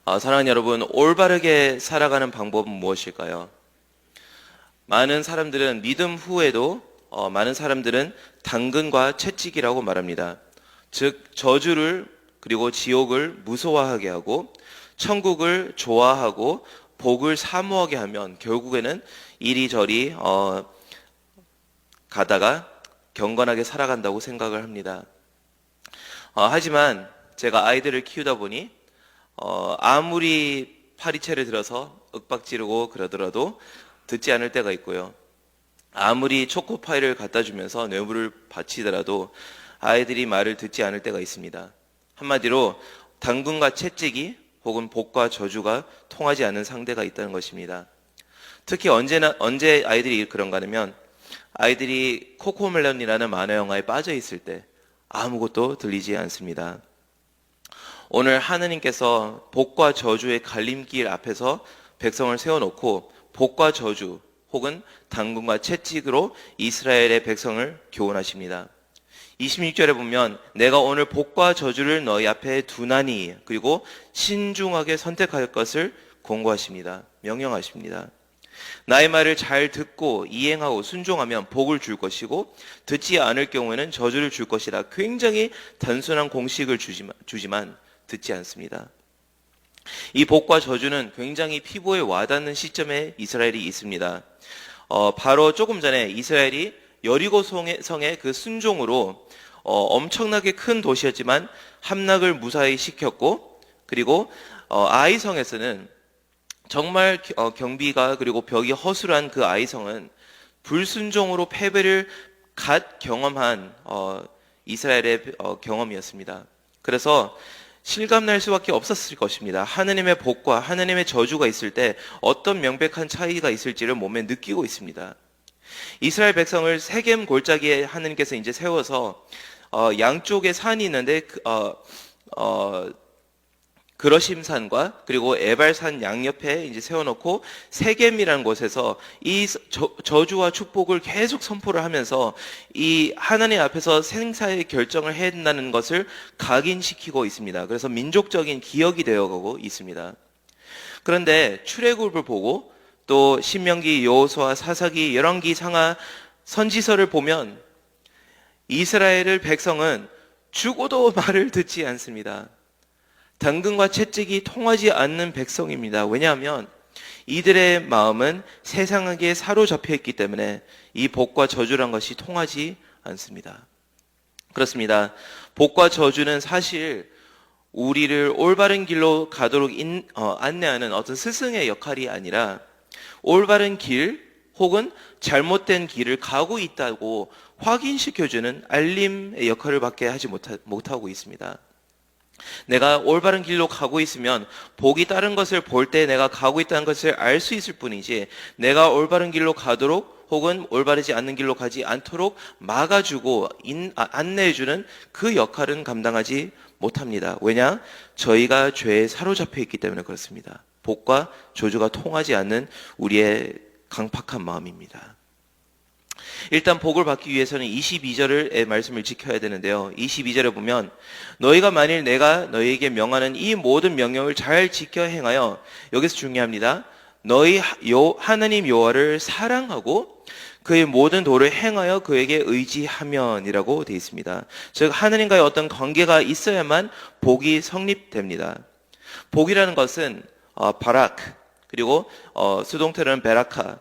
사랑하는 여러분, 올바르게 살아가는 방법은 무엇일까요? 많은 사람들은 믿음 후에도 많은 사람들은 당근과 채찍이라고 말합니다. 즉 저주를 그리고 지옥을 무서워하게 하고 천국을 좋아하고 복을 사모하게 하면 결국에는 이리저리 가다가 경건하게 살아간다고 생각을 합니다. 하지만 제가 아이들을 키우다 보니 아무리 파리채를 들어서 윽박지르고 그러더라도 듣지 않을 때가 있고요. 아무리 초코파이를 갖다 주면서 뇌물을 바치더라도 아이들이 말을 듣지 않을 때가 있습니다. 한마디로 당근과 채찍이 혹은 복과 저주가 통하지 않는 상대가 있다는 것입니다. 특히 언제 아이들이 그런가 하면 아이들이 코코멜론이라는 만화 영화에 빠져 있을 때 아무것도 들리지 않습니다. 오늘 하느님께서 복과 저주의 갈림길 앞에서 백성을 세워놓고 복과 저주 혹은 당근과 채찍으로 이스라엘의 백성을 교훈하십니다. 26절에 보면 내가 오늘 복과 저주를 너희 앞에 두나니 그리고 신중하게 선택할 것을 권고하십니다. 명령하십니다. 나의 말을 잘 듣고 이행하고 순종하면 복을 줄 것이고 듣지 않을 경우에는 저주를 줄 것이라. 굉장히 단순한 공식을 주지만 듣지 않습니다. 이 복과 저주는 굉장히 피부에 와닿는 시점에 이스라엘이 있습니다. 바로 조금 전에 이스라엘이 여리고 성의 그 순종으로 엄청나게 큰 도시였지만 함락을 무사히 시켰고, 그리고 아이성에서는 정말 경비가 그리고 벽이 허술한 그 아이성은 불순종으로 패배를 갓 경험한 이스라엘의 경험이었습니다. 그래서 실감날 수밖에 없었을 것입니다. 하느님의 복과 하느님의 저주가 있을 때 어떤 명백한 차이가 있을지를 몸에 느끼고 있습니다. 이스라엘 백성을 세겜 골짜기에 하느님께서 이제 세워서 양쪽에 산이 있는데 그러심산과 그리고 에발산 양옆에 이제 세워놓고 세겜이라는 곳에서 이 저주와 축복을 계속 선포를 하면서 이 하나님 앞에서 생사의 결정을 해야 된다는 것을 각인시키고 있습니다. 그래서 민족적인 기억이 되어가고 있습니다. 그런데 출애굽을 보고 또 신명기, 여호수아, 사사기, 열왕기, 상하 선지서를 보면 이스라엘 백성은 죽어도 말을 듣지 않습니다. 당근과 채찍이 통하지 않는 백성입니다. 왜냐하면 이들의 마음은 세상에게 사로잡혀 있기 때문에 이 복과 저주란 것이 통하지 않습니다. 그렇습니다. 복과 저주는 사실 우리를 올바른 길로 가도록 안내하는 어떤 스승의 역할이 아니라 올바른 길 혹은 잘못된 길을 가고 있다고 확인시켜주는 알림의 역할을 밖에 하지 못하고 있습니다. 내가 올바른 길로 가고 있으면 복이 다른 것을 볼 때 내가 가고 있다는 것을 알 수 있을 뿐이지, 내가 올바른 길로 가도록 혹은 올바르지 않는 길로 가지 않도록 막아주고 안내해주는 그 역할은 감당하지 못합니다. 왜냐? 저희가 죄에 사로잡혀 있기 때문에 그렇습니다. 복과 저주가 통하지 않는 우리의 강팍한 마음입니다. 일단 복을 받기 위해서는 22절의 말씀을 지켜야 되는데요. 22절에 보면 너희가 만일 내가 너희에게 명하는 이 모든 명령을 잘 지켜 행하여, 여기서 중요합니다. 너희 하나님 여호와를 사랑하고 그의 모든 도를 행하여 그에게 의지하면이라고 되어 있습니다. 즉 하나님과의 어떤 관계가 있어야만 복이 성립됩니다. 복이라는 것은 바락, 그리고 수동태로는 베라카,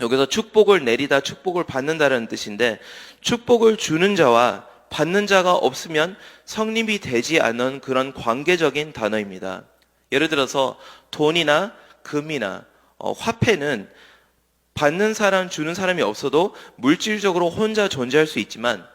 여기서 축복을 내리다, 축복을 받는다는 뜻인데, 축복을 주는 자와 받는 자가 없으면 성립이 되지 않는 그런 관계적인 단어입니다. 예를 들어서 돈이나 금이나 화폐는 받는 사람, 주는 사람이 없어도 물질적으로 혼자 존재할 수 있지만,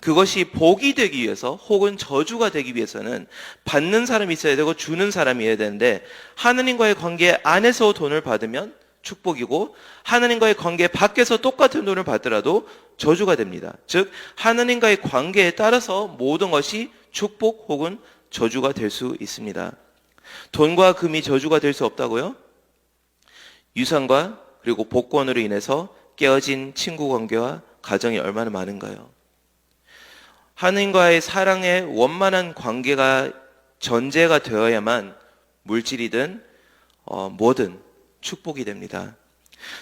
그것이 복이 되기 위해서 혹은 저주가 되기 위해서는 받는 사람이 있어야 되고 주는 사람이어야 되는데, 하느님과의 관계 안에서 돈을 받으면 축복이고 하나님과의 관계 밖에서 똑같은 돈을 받더라도 저주가 됩니다. 즉 하나님과의 관계에 따라서 모든 것이 축복 혹은 저주가 될 수 있습니다. 돈과 금이 저주가 될 수 없다고요? 유산과 그리고 복권으로 인해서 깨어진 친구 관계와 가정이 얼마나 많은가요? 하나님과의 사랑의 원만한 관계가 전제가 되어야만 물질이든 뭐든 축복이 됩니다.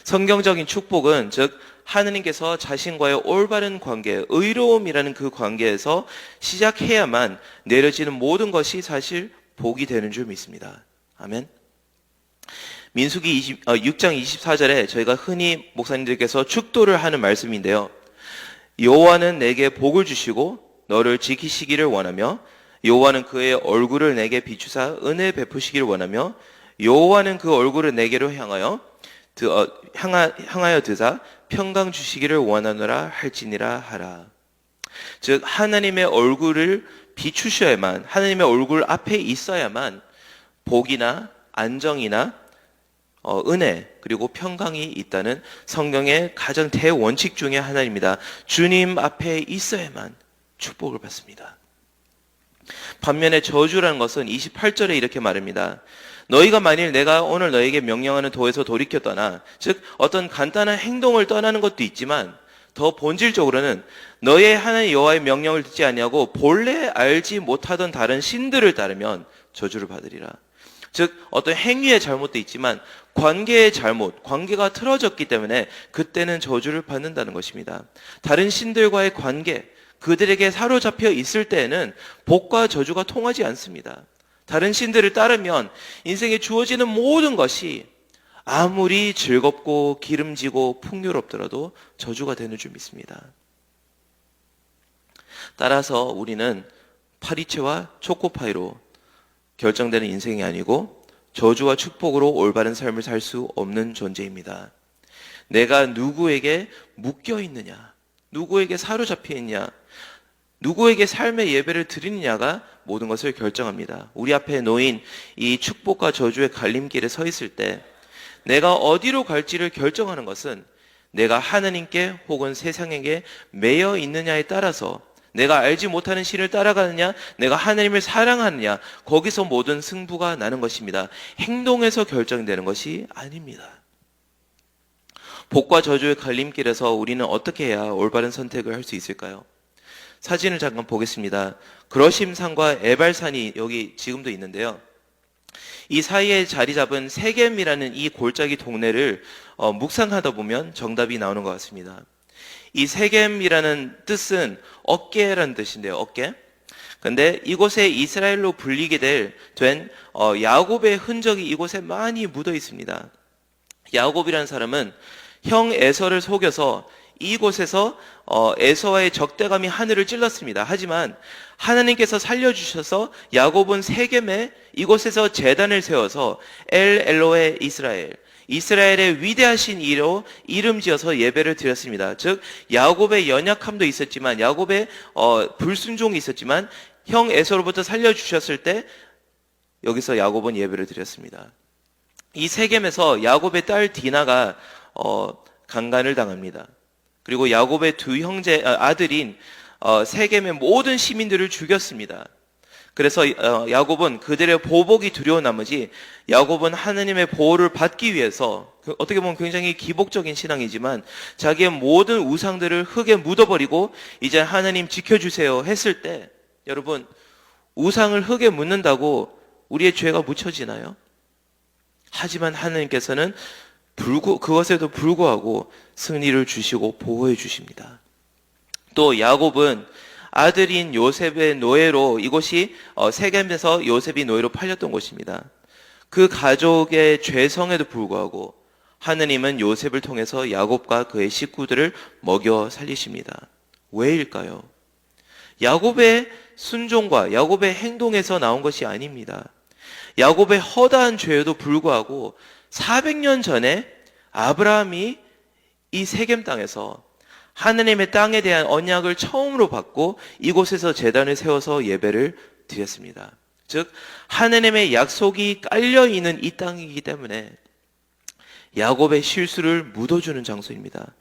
성경적인 축복은 즉 하느님께서 자신과의 올바른 관계, 의로움이라는 그 관계에서 시작해야만 내려지는 모든 것이 사실 복이 되는 줄 믿습니다. 아멘. 민수기 6장 24절에 저희가 흔히 목사님들께서 축도를 하는 말씀인데요. 여호와는 내게 복을 주시고 너를 지키시기를 원하며 여호와는 그의 얼굴을 내게 비추사 은혜 베푸시기를 원하며 여호와는 그 얼굴을 내게로 향하여 드사 평강 주시기를 원하노라 할지니라 하라. 즉 하나님의 얼굴을 비추셔야만, 하나님의 얼굴 앞에 있어야만 복이나 안정이나 은혜 그리고 평강이 있다는 성경의 가장 대원칙 중에 하나입니다. 주님 앞에 있어야만 축복을 받습니다. 반면에 저주라는 것은 28절에 이렇게 말합니다. 너희가 만일 내가 오늘 너에게 명령하는 도에서 돌이켜 떠나, 즉 어떤 간단한 행동을 떠나는 것도 있지만 더 본질적으로는 너의 하나님 여호와의 명령을 듣지 아니하고 본래 알지 못하던 다른 신들을 따르면 저주를 받으리라. 즉 어떤 행위의 잘못도 있지만 관계의 잘못, 관계가 틀어졌기 때문에 그때는 저주를 받는다는 것입니다. 다른 신들과의 관계, 그들에게 사로잡혀 있을 때에는 복과 저주가 통하지 않습니다. 다른 신들을 따르면 인생에 주어지는 모든 것이 아무리 즐겁고 기름지고 풍요롭더라도 저주가 되는 줄 믿습니다. 따라서 우리는 파리채와 초코파이로 결정되는 인생이 아니고 저주와 축복으로 올바른 삶을 살 수 없는 존재입니다. 내가 누구에게 묶여 있느냐, 누구에게 사로잡혀 있냐, 누구에게 삶의 예배를 드리느냐가 모든 것을 결정합니다. 우리 앞에 놓인 이 축복과 저주의 갈림길에 서 있을 때 내가 어디로 갈지를 결정하는 것은 내가 하나님께 혹은 세상에게 매여 있느냐에 따라서, 내가 알지 못하는 신을 따라가느냐, 내가 하나님을 사랑하느냐, 거기서 모든 승부가 나는 것입니다. 행동에서 결정되는 것이 아닙니다. 복과 저주의 갈림길에서 우리는 어떻게 해야 올바른 선택을 할 수 있을까요? 사진을 잠깐 보겠습니다. 그러심산과 에발산이 여기 지금도 있는데요. 이 사이에 자리 잡은 세겜이라는 이 골짜기 동네를 묵상하다 보면 정답이 나오는 것 같습니다. 이 세겜이라는 뜻은 어깨라는 뜻인데요. 어깨. 근데 이곳에 이스라엘로 불리게 된 야곱의 흔적이 이곳에 많이 묻어 있습니다. 야곱이라는 사람은 형 에서를 속여서 이곳에서 에서와의 적대감이 하늘을 찔렀습니다. 하지만 하나님께서 살려주셔서 야곱은 세겜에 이곳에서 제단을 세워서 엘 엘로에 이스라엘, 이스라엘의 위대하신 이로 이름 지어서 예배를 드렸습니다. 즉 야곱의 연약함도 있었지만, 야곱의 불순종이 있었지만 형 에서로부터 살려주셨을 때 여기서 야곱은 예배를 드렸습니다. 이 세겜에서 야곱의 딸 디나가 강간을 당합니다. 그리고 야곱의 두 아들인 세겜의 모든 시민들을 죽였습니다. 그래서 야곱은 그들의 보복이 두려운 나머지 야곱은 하나님의 보호를 받기 위해서, 어떻게 보면 굉장히 기복적인 신앙이지만 자기의 모든 우상들을 흙에 묻어버리고 이제 하나님 지켜주세요 했을 때, 여러분 우상을 흙에 묻는다고 우리의 죄가 묻혀지나요? 하지만 하나님께서는 그것에도 불구하고 승리를 주시고 보호해 주십니다. 또 야곱은 아들인 요셉의 노예로, 이곳이 세겜에서 요셉이 노예로 팔렸던 곳입니다. 그 가족의 죄성에도 불구하고 하느님은 요셉을 통해서 야곱과 그의 식구들을 먹여 살리십니다. 왜일까요? 야곱의 순종과 야곱의 행동에서 나온 것이 아닙니다. 야곱의 허다한 죄에도 불구하고 400년 전에 아브라함이 이 세겜 땅에서 하나님의 땅에 대한 언약을 처음으로 받고 이곳에서 제단을 세워서 예배를 드렸습니다. 즉 하나님의 약속이 깔려있는 이 땅이기 때문에 야곱의 실수를 묻어주는 장소입니다.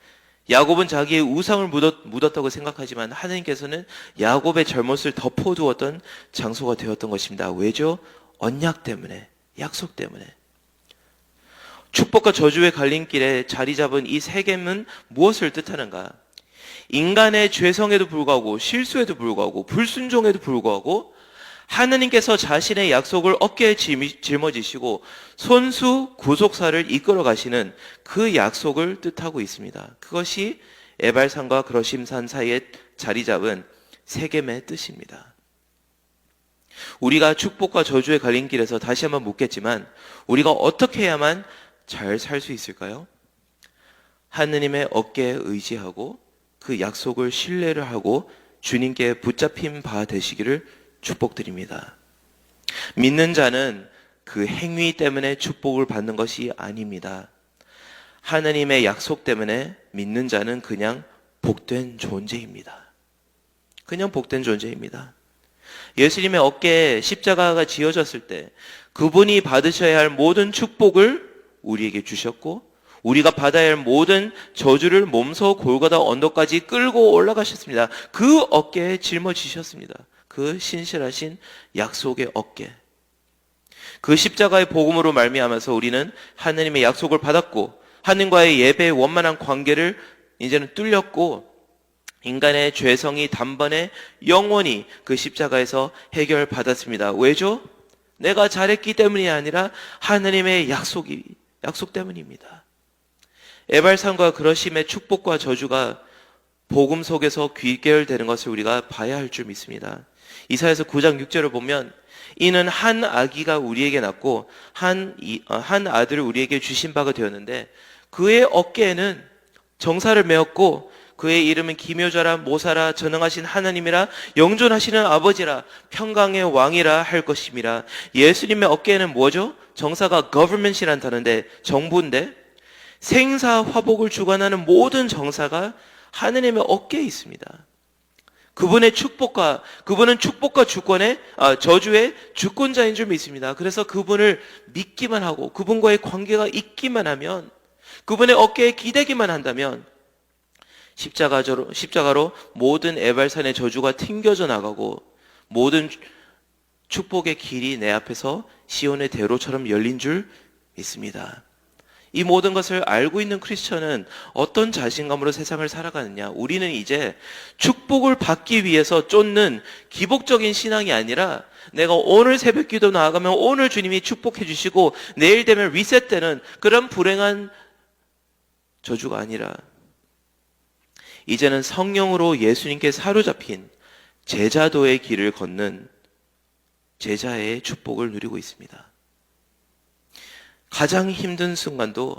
야곱은 자기의 우상을 묻었다고 생각하지만 하나님께서는 야곱의 잘못을 덮어두었던 장소가 되었던 것입니다. 왜죠? 언약 때문에, 약속 때문에. 축복과 저주의 갈림길에 자리 잡은 이 세겜은 무엇을 뜻하는가? 인간의 죄성에도 불구하고, 실수에도 불구하고, 불순종에도 불구하고 하나님께서 자신의 약속을 어깨에 짊어지시고 손수 구속사를 이끌어 가시는 그 약속을 뜻하고 있습니다. 그것이 에발산과 그러심산 사이에 자리 잡은 세겜의 뜻입니다. 우리가 축복과 저주의 갈림길에서 다시 한번 묻겠지만 우리가 어떻게 해야만 잘 살 수 있을까요? 하느님의 어깨에 의지하고 그 약속을 신뢰를 하고 주님께 붙잡힌 바 되시기를 축복드립니다. 믿는 자는 그 행위 때문에 축복을 받는 것이 아닙니다. 하나님의 약속 때문에 믿는 자는 그냥 복된 존재입니다. 그냥 복된 존재입니다. 예수님의 어깨에 십자가가 지어졌을 때 그분이 받으셔야 할 모든 축복을 우리에게 주셨고 우리가 받아야 할 모든 저주를 몸소 골고다 언덕까지 끌고 올라가셨습니다. 그 어깨에 짊어지셨습니다. 그 신실하신 약속의 어깨. 그 십자가의 복음으로 말미암아서 우리는 하나님의 약속을 받았고 하나님과의 예배의 원만한 관계를 이제는 뚫렸고 인간의 죄성이 단번에 영원히 그 십자가에서 해결받았습니다. 왜죠? 내가 잘했기 때문이 아니라 하나님의 약속 때문입니다. 에발산과 그러심의 축복과 저주가 복음 속에서 귀결되는 것을 우리가 봐야 할 줄 믿습니다. 이사야서 9장 6절을 보면 이는 한 아기가 우리에게 낳고 한 아들을 우리에게 주신 바가 되었는데 그의 어깨에는 정사를 메었고 그의 이름은 기묘자라 모사라 전능하신 하나님이라 영존하시는 아버지라 평강의 왕이라 할 것임이라. 예수님의 어깨에는 뭐죠? 정사가 government이라는 단어인데 정부인데 생사 화복을 주관하는 모든 정사가 하나님의 어깨에 있습니다. 그분은 축복과 주권의 저주의 주권자인 줄 믿습니다. 그래서 그분을 믿기만 하고 그분과의 관계가 있기만 하면 그분의 어깨에 기대기만 한다면 십자가로 모든 에발산의 저주가 튕겨져 나가고 모든 축복의 길이 내 앞에서 시온의 대로처럼 열린 줄 믿습니다. 이 모든 것을 알고 있는 크리스천은 어떤 자신감으로 세상을 살아가느냐? 우리는 이제 축복을 받기 위해서 쫓는 기복적인 신앙이 아니라 내가 오늘 새벽기도 나아가면 오늘 주님이 축복해 주시고 내일 되면 리셋되는 그런 불행한 저주가 아니라 이제는 성령으로 예수님께 사로잡힌 제자도의 길을 걷는 제자의 축복을 누리고 있습니다. 가장 힘든 순간도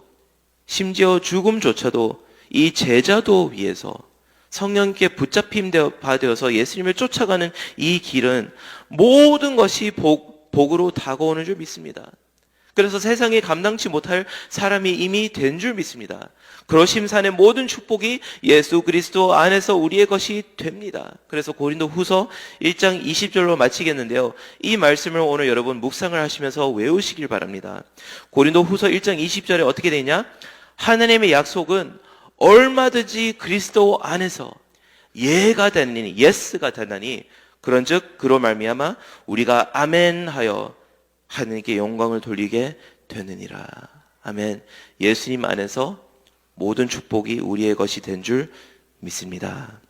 심지어 죽음조차도 이 제자도 위에서 성령께 붙잡힘 받아서 예수님을 쫓아가는 이 길은 모든 것이 복으로 다가오는 줄 믿습니다. 그래서 세상에 감당치 못할 사람이 이미 된 줄 믿습니다. 그러심산의 모든 축복이 예수 그리스도 안에서 우리의 것이 됩니다. 그래서 고린도 후서 1장 20절로 마치겠는데요. 이 말씀을 오늘 여러분 묵상을 하시면서 외우시길 바랍니다. 고린도 후서 1장 20절에 어떻게 되냐? 하나님의 약속은 얼마든지 그리스도 안에서 예가 되느니, 예스가 되나니 그런즉 그로 말미암아 우리가 아멘하여 하느님께 영광을 돌리게 되느니라. 아멘. 예수님 안에서 모든 축복이 우리의 것이 된 줄 믿습니다.